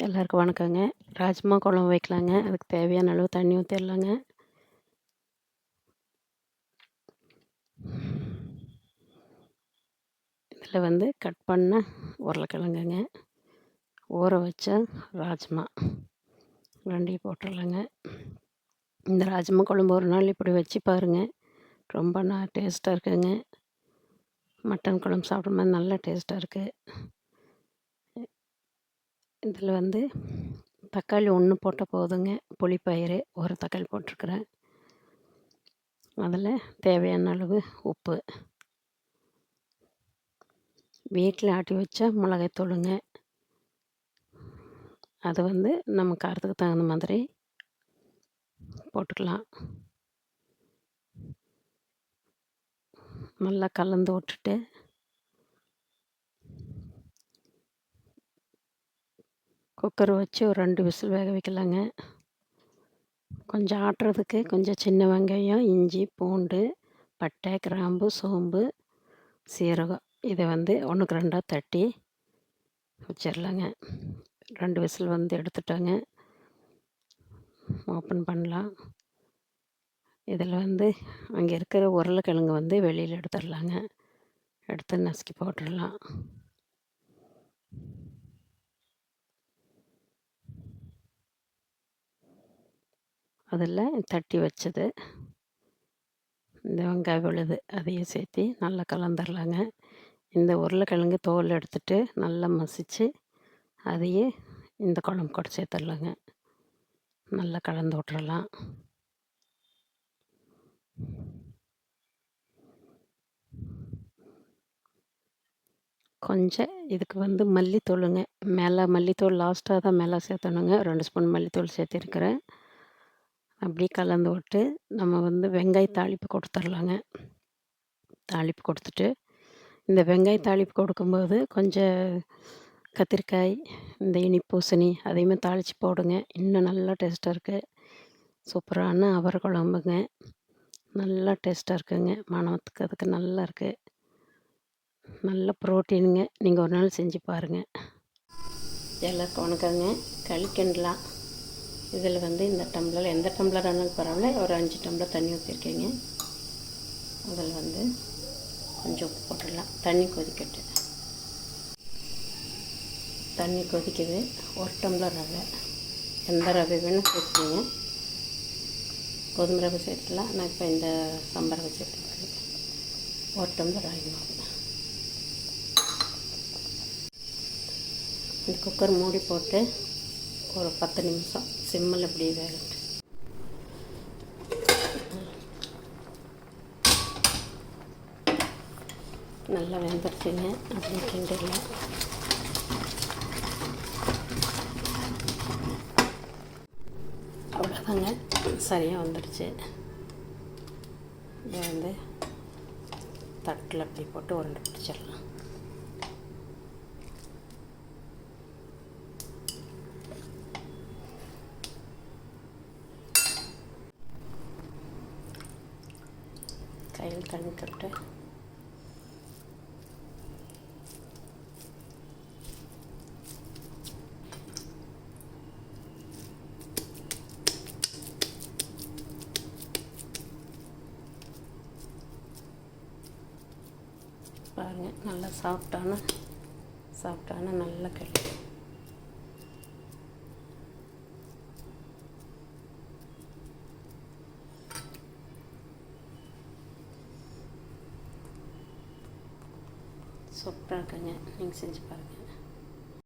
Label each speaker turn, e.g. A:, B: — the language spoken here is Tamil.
A: எல்லாருக்கும் வணக்கங்க. ராஜ்மா குழம்பு வைக்கலாங்க. அதுக்கு தேவையான அளவு தண்ணி ஊற்றிடலாங்க. இதில் வந்து கட் பண்ண உருளைக்கிழங்குங்க, ஊற வச்ச ராஜ்மா ரெண்டையும் போட்டுடலாங்க. இந்த ராஜ்மா குழம்பு ஒரு நாள் இப்படி வச்சு பாருங்கள், ரொம்ப டேஸ்ட்டாக இருக்குங்க. மட்டன் குழம்பு சாப்பிட்ற மாதிரி நல்லா டேஸ்ட்டாக இருக்குது. இதில் வந்து தக்காளி 1 போட்டால் போதுங்க. புளிப்பயிறு ஒரு தக்காளி போட்டிருக்கிறேன். அதில் தேவையான அளவு உப்பு, வீட்டில் ஆட்டி வச்ச மிளகாய்த்தூளுங்க. அதை வந்து நம்ம காரத்துக்கு தகுந்த மாதிரி போட்டுக்கலாம். நல்லா கலந்து விட்டுட்டு குக்கர் வச்சு ஒரு 2 விசில் வேக வைக்கலாங்க. கொஞ்சம் ஆட்டுறதுக்கு கொஞ்சம் சின்ன வெங்காயம், இஞ்சி, பூண்டு, பட்டை, கிராம்பு, சோம்பு, சீரகம் இதை வந்து 1க்கு 2ஆக தட்டி வச்சிடலாங்க. 2 விசில் வந்து எடுத்துட்டோங்க. ஓப்பன் பண்ணலாம். இதில் வந்து அங்கே இருக்கிற உருளைக்கிழங்கு வந்து வெளியில் எடுத்துடலாங்க. எடுத்து நசுக்கி போட்டுடலாம். அதில் தட்டி வச்சது இந்த வெங்காய விழுது அதையும் சேர்த்து நல்லா கலந்துடலாங்க. இந்த உருளைக்கிழங்கு தோல் எடுத்துட்டு நல்லா மசித்து அதையே இந்த குழம்பு கூட சேர்த்துடலாங்க. நல்லா கலந்து விட்டுறலாம். கொஞ்சம் இதுக்கு வந்து மல்லித்தூளுங்க, மேலே மல்லித்தூள் லாஸ்ட்டாக தான் மேலே சேர்த்தணுங்க. 2 ஸ்பூன் மல்லித்தூள் சேர்த்திருக்கிறேன். அப்படியே கலந்து விட்டு நம்ம வந்து வெங்காய தாளிப்பு கொடுத்துர்லாங்க. தாளிப்பு கொடுத்துட்டு இந்த வெங்காய தாளிப்பு கொடுக்கும்போது கொஞ்சம் கத்திரிக்காய், இந்த இனிப்பூசணி அதையுமே தாளித்து போடுங்க. இன்னும் நல்லா டேஸ்ட்டாக இருக்குது. சூப்பரான அவரை குழம்புங்க. நல்லா டேஸ்ட்டாக இருக்குங்க. மணத்துக்கு அதுக்கு நல்லா இருக்குது. நல்ல ப்ரோட்டீனுங்க. நீங்கள் ஒரு நாள் செஞ்சு பாருங்கள். எல்லாருக்கும் வணக்கங்க. களி கிண்டலாம். இதில் வந்து இந்த டம்ளர் எந்த டம்ளர் ஆனாலும் பரவாயில்ல, ஒரு 5 டம்ளர் தண்ணி ஊற்றிருக்கேங்க. அதில் வந்து கொஞ்சம் உப்பு போட்டுடலாம். தண்ணி கொதிக்கட்டு. தண்ணி கொதிக்குது. 1 டம்ளர் ரவை, எந்த ரவை வேணும் சேர்த்துங்க. கோதுமை ரவை சேர்த்துலாம். நான் இப்போ இந்த சாம்பார் ரவை சேர்த்துக்கிறேன். 1 டம்ளர் ராகி மாவு. இந்த குக்கர் மூடி போட்டு ஒரு 10 நிமிஷம் சிம்மில் இப்படியே வேகட்டு. நல்லா வெந்துருச்சுங்க. அப்படியே கிண்டிடலாம். அவ்வளோதாங்க, சரியாக வந்துடுச்சு. இதை வந்து தட்டில் அப்படி போட்டு உருண்டை பிடிச்சிடலாம். கையில் தண்ணி தொட்டு பாருங்கள். நல்லா சாஃப்டான நல்ல களி. சூப்பராக இருக்குங்க. நீங்கள் செஞ்சு பாருங்கள்.